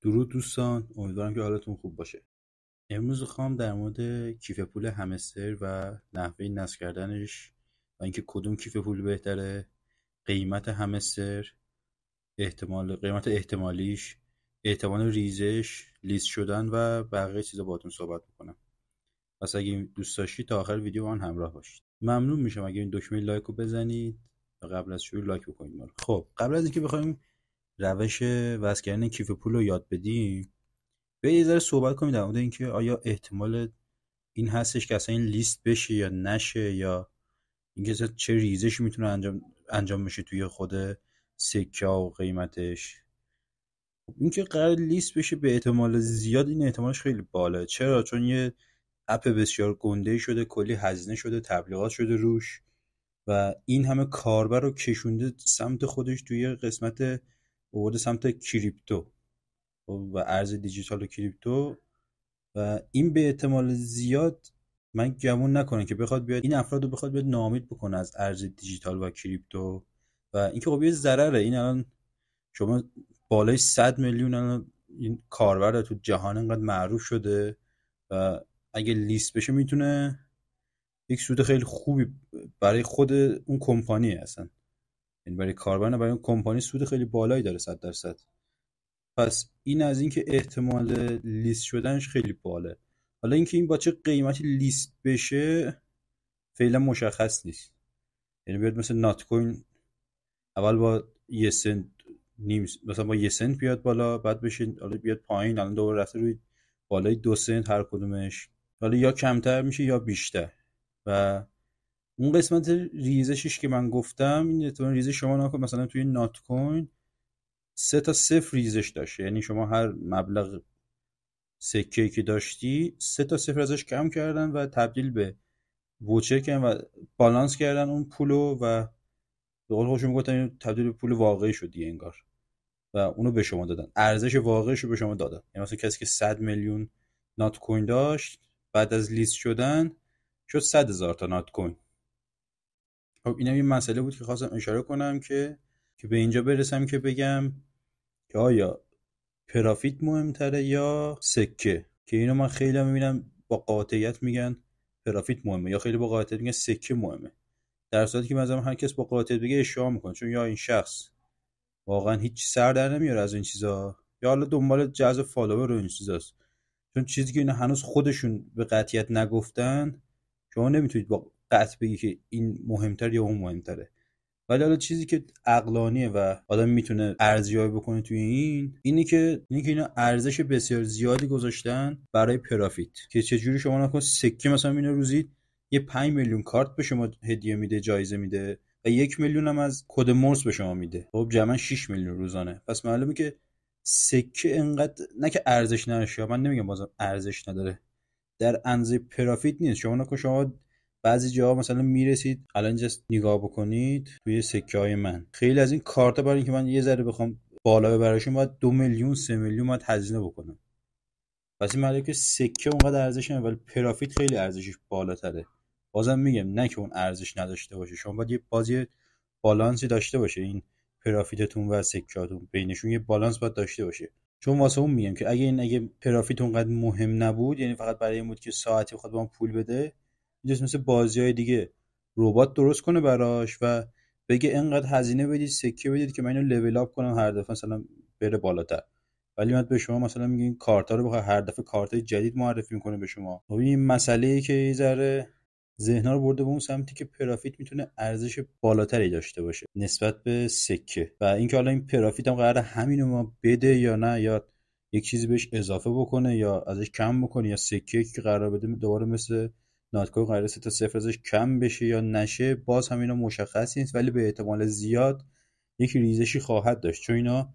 درود دوستان، امیدوارم که حالتون خوب باشه. امروز میخوام در مورد کیف پول همستر و نحوه نصب کردنش و اینکه کدوم کیف پول بهتره، قیمت همستر، قیمت احتمالیش، احتمال ریزش، لیست شدن و بقیه چیزا باهاتون صحبت میکنم. پس اگه دوست داشتید تا آخر ویدیو با من همراه باشید. ممنون میشم اگه این دکمه لایک رو بزنید و قبل از شروع لایک بکنید ما رو. خب قبل از اینکه بخوایم روش وصل کردن کیف پول رو یاد بدیم، یه ذره صحبت کنیم در مورد اینکه آیا احتمال این هستش که اصلا این لیست بشه یا نشه، یا اینکه اصلا چه ریزشی میتونه انجام بشه توی خود سکه و قیمتش. اینکه قرار لیست بشه به احتمال زیاد، این احتمالش خیلی بالاست. چرا؟ چون یه اپ بسیار گنده شده، کلی هزینه شده، تبلیغات شده روش و این همه کاربر رو کشونده سمت خودش توی قسمت آورده سمت کریپتو و ارز دیجیتال و کریپتو، و این به احتمال زیاد من گمون نکنم که بخواد بیاد این افراد رو بخواد بیاد ناامید بکنه از ارز دیجیتال و کریپتو. و اینکه خب یه ضرره. این الان شما بالای 100 میلیون الان این کاربر تو جهان انقدر معروف شده و اگه لیست بشه میتونه یک سود خیلی خوبی برای خود اون کمپانی هستن، یعنی برای کاربر نه، برای اون کمپانی سود خیلی بالایی داره 100%. پس این از این که احتمال لیست شدنش خیلی باله. حالا اینکه این با چه قیمتی لیست بشه فعلا مشخص نیست. یعنی بیاد مثل نات کوین اول با یه سنت مثلا با یه سنت بیاد بالا، بعد بشه حالا بیاد پایین، الان دوباره رفته روی بالای 2 سنت هر کدومش، حالا یا کمتر میشه یا بیشتر. و اون قسمت ریزشش که من گفتم، این احتمال ریزش شما نکن مثلا توی نات کوین 3 تا 0 ریزش داشته، یعنی شما هر مبلغ سکه‌ای که داشتی 3 تا 0 ازش کم کردن و تبدیل به ووچر کردن و بالانس کردن اون پولو، و به قول خودشون میگفتن تبدیل به پول واقعی شد دیگه انگار، و اونو به شما دادن، ارزش واقعیش رو به شما دادن. یعنی مثلا کسی که 100 میلیون نات کوین داشت، بعد از لیست شدن شد 100,000 تا نات کوین. خب اینم یه مسئله بود که خواستم اشاره کنم که به اینجا برسم که بگم که آیا پرافیت مهمتره یا سکه. که اینو من خیلی میبینم با قاطعیت میگن پرافیت مهمه، یا خیلی با قاطعیت میگن سکه مهمه، در صورتی که مثلا هر کس با قاطعیت بگه اشتباه میکنه، چون یا این شخص واقعا هیچ سر در نمیاره از این چیزا، یا حالا دنبال جذب فالوور و این چیزاست. چون چیزی که اینا هنوز خودشون به قطعیت نگفتن، شما نمیتونید با قطع بگی که این مهمتر یا اون مهمتره. ولی حالا چیزی که عقلانیه و آدم میتونه ارزیابی بکنه توی اینه که اینا ارزش بسیار زیادی گذاشتن برای پرافیت. که چجوری شما نکن سکه مثلا اینا روزی یه 5 میلیون کارت به شما هدیه میده، جایزه میده، و 1 میلیون هم از کد مرس به شما میده. خب جمعا 6 میلیون روزانه. پس معلومه که سکه انقدر نه که ارزش نداره، من نمیگم بازم ارزش نداره، در اندازه پرافیت نیست. شما بعضی جاها مثلا میرسید، الان اینجا نگاه بکنید توی سکه های من، خیلی از این کارتا برای اینکه من یه ذره بخوام بالا ببرشون باید 2 میلیون 3 میلیون باید هزینه بکنم. پس این معنی که سکه اونقدر ارزش نداره، ولی پرافیت خیلی ارزشش بالاتره. بازم میگم نه که اون ارزش نداشته باشه، شما باید یه بازی بالانسی داشته باشه، این پرافیتتون و سکهاتون بینشون یه بالانس باید داشته باشه. چون واسه اون میگم که اگه پرافیت اونقدر مهم نبود، یعنی فقط برای این بود که ساعتی بخواد با من پول بده، اینجاست مثل بازی‌های دیگه ربات درست کنه براش و بگه اینقدر هزینه بدید، سکه بدید که من اینو لول اپ کنم هر دفعه مثلا بره بالاتر. ولی من به شما مثلا میگه این کارتا رو بخواد هر دفعه کارتای جدید معرفی میکنه به شما. خب این مسئله‌ای که یه ذره ذهن‌ها رو برده به اون سمتی که پرافیت میتونه ارزش بالاتری داشته باشه نسبت به سکه. و اینکه حالا این پرافیت هم قراره همینو ما بده یا نه، یا یک چیزی بهش اضافه بکنه یا ازش کم بکنه، یا سکه که قرار بده دوباره مثل نات کوین قراره 3 تا 0 ازش کم بشه یا نشه، باز هم اینا مشخص نیست. ولی به احتمال زیاد یک ریزشی خواهد داشت، چون اینا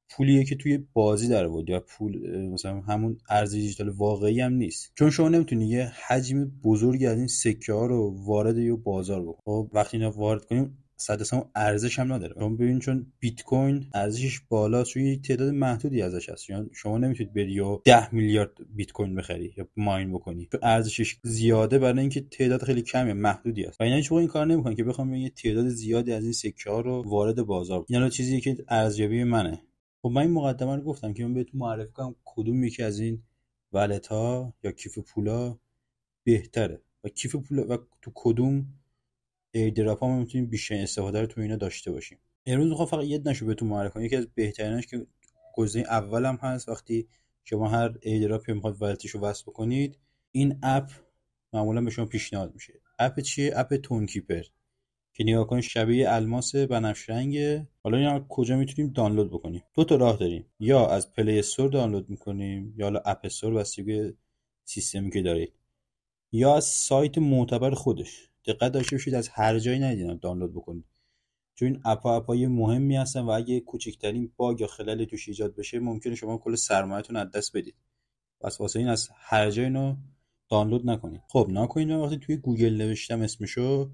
پولیه که توی بازی در آورد، یا پول مثلا همون ارز دیجیتال واقعی هم نیست. چون شما نمیتونی یه حجم بزرگی از این سکه ها رو وارد یه بازار بکنی. خب وقتی اینا وارد کنیم 100% ارزش هم نداره. چون ببین، چون بیت کوین ارزشش بالاست، چون یه تعداد محدودی ازش هست، یعنی شما نمیتونید بری و 10 میلیارد بیت کوین بخری یا ماین بکنی، چون ارزشش زیاده برای اینکه تعداد خیلی کمی محدودی است. و اینا هیچ این کار نمیکنن که بخوام یه تعداد زیادی از این سکه ها رو وارد بازار کنن. اینا چیزیه که ارزیابی منه. خب من این مقدمه رو گفتم که من بهتون معرفی کنم کدوم یکی از این والت ها یا کیف پولا بهتره و کیف پولا و تو کدوم ایردراپ ها ما میتونیم بیشترین استفاده رو تو اینا داشته باشیم. امروز میخوام فقط یه دونهشو بهتون معرفی کنم. یکی از بهتریناش که گزینه اولم هست، وقتی شما هر ایردراپی میخواد والتشو وصل بکنید، این اپ معمولا به شما پیشنهاد میشه. اپ چیه؟ اپ تون کیپر که نگاه کنید شبیه الماس بنفش رنگه. حالا اینا کجا میتونیم دانلود بکنیم؟ دو تا راه داریم، یا از پلی استور دانلود میکنیم یا حالا اپ استور، بستگی به سیستمی که دارید، یا از سایت معتبر خودش. دقت داشته باشید از هر جایی ندیدن دانلود بکنید، چون این اپای مهمی هستن و اگه کوچکترین باگ یا خلالی توش ایجاد بشه ممکنه شما کل سرمایه‌تون از دست بدید. پس واسه این از هر جایی اینو دانلود نکنید. خب نکنید. وقتی توی گوگل نوشتم اسمشو،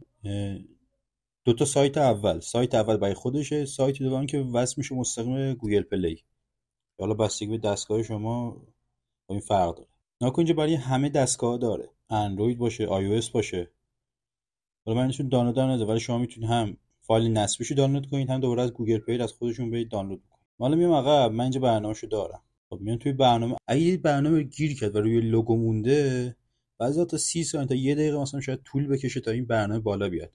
دو تا سایت اول برای خودشه، سایت دوم که وصل میشه مستقیم گوگل پلی. حالا بستگی به دستگاه شما با این فرق داره. ناکن اینجا برای همه دستگاه داره، اندروید باشه آی او اس باشه. حالا من نشون دانلود نداره، ولی شما میتونید هم فایل نصبیشو دانلود کنید هم دوباره از گوگل پلی از خودشون برید دانلود کنید. حالا میام عقب، من اینجا برنامه‌شو دارم. خب میام توی برنامه، اگه یه برنامه گیر کرد و روی لوگو مونده، بعضی تا 30 ثانیه تا 1 دقیقه مثلا شاید طول بکشه تا این برنامه بالا بیاد.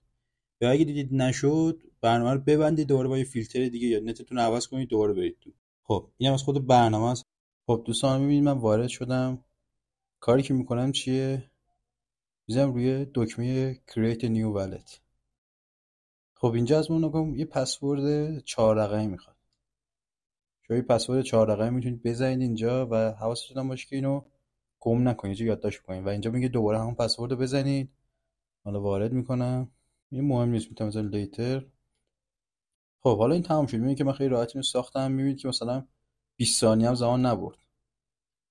یا اگه دیدید نشد، برنامه رو ببندید، دوباره با یه فیلتر دیگه یا نتتون رو عوض کنید، دوباره برید تو. خب اینم از خود برنامه است. خب دوستان میبینید من وارد شدم. کاری که میکنم چیه؟ میذارم روی دکمه create new wallet. خب اینجا از ما نگم یه پسورد 4 رقمی میخواد. شما یه پسورد 4 رقمی میتونید بزنید اینجا و حواستون هم باشه که اینو گم نکنید، چه یادداشت کنید. و اینجا میگه دوباره همون پسورد رو بزنید. حالا وارد میکنم. این مهم نیست، میتونم بزنم لیتر. خب حالا این تمام شد. میبینید که من خیلی راحت اینو ساختم. میبینید که مثلا 20 ثانیه هم زمان نبرد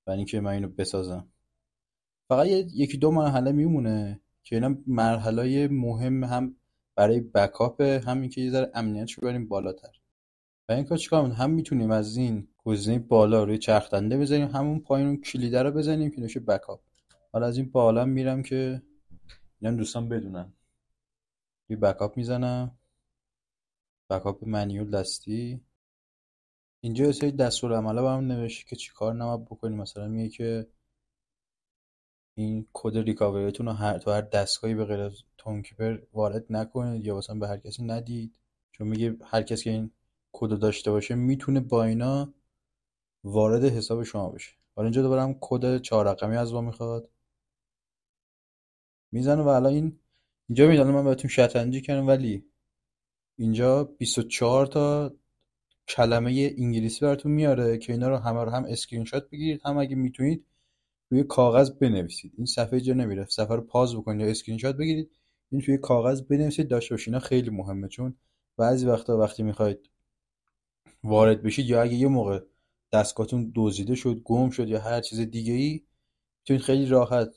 برای اینکه من اینو بسازم. فقط یکی دو مرحله میمونه که اینا مرحله مهم، هم برای بکاپ، همین که یه ذره امنیتشو ببریم بالاتر. و این کار چیکار می‌کنیم؟ هم میتونیم از این گزینه بالا روی چرخنده بزنیم، همون پایین اون کلیده رو بزنیم که نشه بکاپ. حالا از این بالا میرم که اینا دوستان بدونن. روی بکاپ میزنم، بکاپ منیول دستی. اینجا یه سری دستورالعملا برام نوشته که چیکار نباید بکنیم. مثلا میگه که این کد ریکاوریتون رو تو هر دستگاهی به غیر از تونکیپر وارد نکنید یا مثلا به هر کسی ندید، چون میگه هر کسی که این کد داشته باشه میتونه با اینا وارد حساب شما بشه. حالا اینجا دوباره هم کد 4 رقمی از ما میخواد، میزنه. و الان اینجا میدونم من بهتون شطرنجی کردم، ولی اینجا 24 تا کلمه انگلیسی براتون میاره که اینا رو هم اسکرین شات بگیرید، هم اگه میتونید روی کاغذ بنویسید. این صفحه جا نمیره، صفحه رو پاز بکنید یا اسکرین شات بگیرید، این توی کاغذ بنویسید داشته باشید. اینا خیلی مهمه، چون بعضی وقتا وقتی میخواید وارد بشید یا اگه یه موقع دستگاهتون دزدیده شد، گم شد یا هر چیز دیگه ای، میتونید خیلی راحت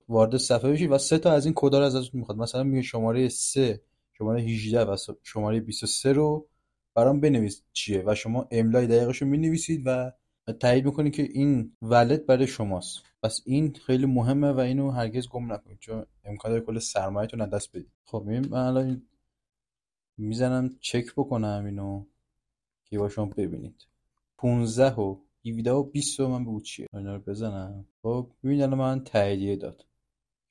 وارد صفحه بشید و سه تا از این کدا رو ازتون میخواد. مثلا میگه شماره 3، شماره 18 و شماره 23 رو برام بنویس چیه، و شما املای دقیقش رو مینویسید و تایید میکنید که این ولت برای شماست. پس این خیلی مهمه و اینو هرگز گم نکنید، چون امکان داره کل سرمایه‌تون از دست بدید. خب من الان میزنم چک بکنم اینو که با شما ببینید. 15 و 17 و 20 من بگو چیه، اینا رو بزنم. خب ببینید الان من تاییدیه داد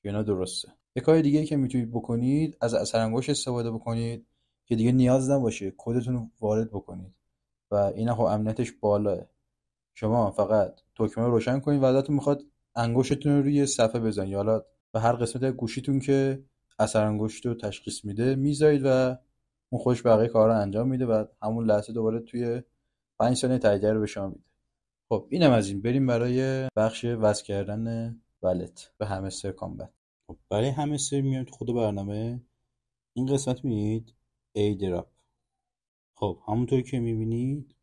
که اینا درسته. یه کار دیگه که میتونید بکنید، از اثر انگشت استفاده بکنید که دیگه نیاز نباشه کدتون رو وارد بکنید و اینا خب امنیتش بالاه. شما فقط دکمه رو روشن کنید و ازتون میخواد انگشتتون رو روی صفحه بزنید، یا حالا به هر قسمت گوشیتون که اثر انگشت رو تشخیص میده میذارید و اون خودش بقیه کارا رو انجام میده و همون لحظه دوباره توی 5 ثانیه تاییدیه رو به شما میده. خب اینم از این. بریم برای بخش وصل کردن ولت به همستر کامبت. خب برای همستر میام تو خود برنامه، این قسمت میبینید ایردراپ. خب همونطور که میبینید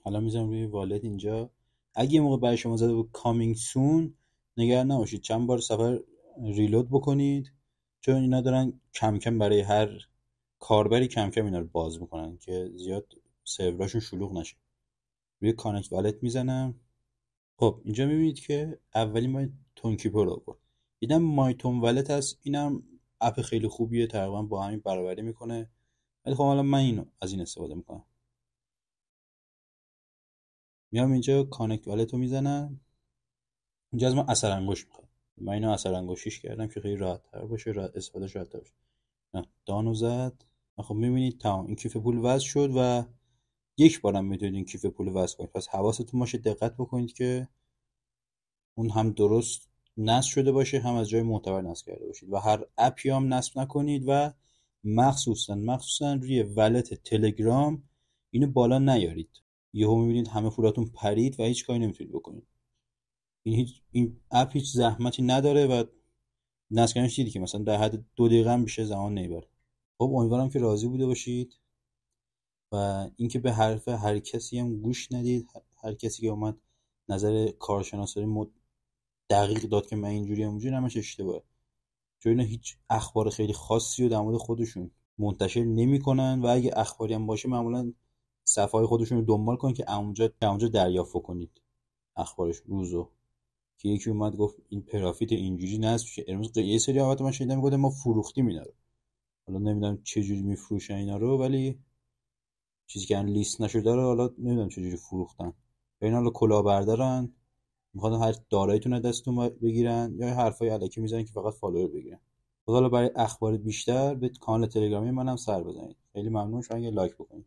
حالا میذارم روی والت اینجا. اگه یه موقع برای شما زده بود کامینگ سون، نگران نباشید، چند بار سفر ریلود بکنید، چون اینا دارن کم کم برای هر کاربری کم کم اینا رو باز میکنن که زیاد سروراشون شلوغ نشه. روی کانکت والت میزنم. خب اینجا میبینید که اولی ما تون کیپر رو برد. دیدم مای تون والت هست، اینم اپ خیلی خوبیه، تقریبا با همین برابری میکنه. ولی خب حالا من اینو از این استفاده میکنم. میام اینجا کانکت والت رو میزنم، اینجا از ما اثر انگشت میخواد. من اینو اثر انگشتیش کردم که خیلی راحت تر باشه، استفادهش راحت تر باشه. نه دانو زد. خب میبینید تمام این کیف پول وصل شد و یک بارم میتونید این کیف پول وصل کنید. پس حواستون باشه دقت بکنید که اون هم درست نصب شده باشه، هم از جای معتبر نصب کرده باشید و هر اپی هم نصب نکنید و مخصوصا روی ولت تلگرام اینو بالا نیارید. یهو میبینید همه پولاتون پرید و هیچ کاری نمیتونید بکنید. این اپ هیچ زحمتی نداره و نصب کردنش دیدی که مثلا در حد 2 دقیقه هم بیشتر زمان نمیبره. خب امیدوارم که راضی بوده باشید و اینکه به حرف هر کسی هم گوش ندید. هر کسی که اومد نظر کارشناسانه دقیق داد که من اینجوری اونجوری، همش اشتباهه. چون اینا هیچ اخبار خیلی خاصی رو در مورد خودشون منتشر نمیکنن و اگه اخباری هم باشه معمولا صفحه خودشون رو دنبال کنید که اونجا دریافت کنید اخبارش روزو. که یکی اومد گفت این پرافیت اینجوری نصب میشه امروز. یه سری البته من شنیدم میگفتن ما فروختیم اینا رو، حالا نمیدونم چه جوری میفروشن اینا رو، ولی چیزی که لیست نشده رو حالا نمیدونم چه جوری فروختن. اینا حالا کلاهبردارن، میخوان هر داراییتون رو دستتون بگیرن یا حرفای الکی میزنن که فقط فالوور بگیرن. حالا برای اخبار بیشتر به کانال تلگرامی منم سر بزنید. خیلی ممنون. شما یه لایک بکنید.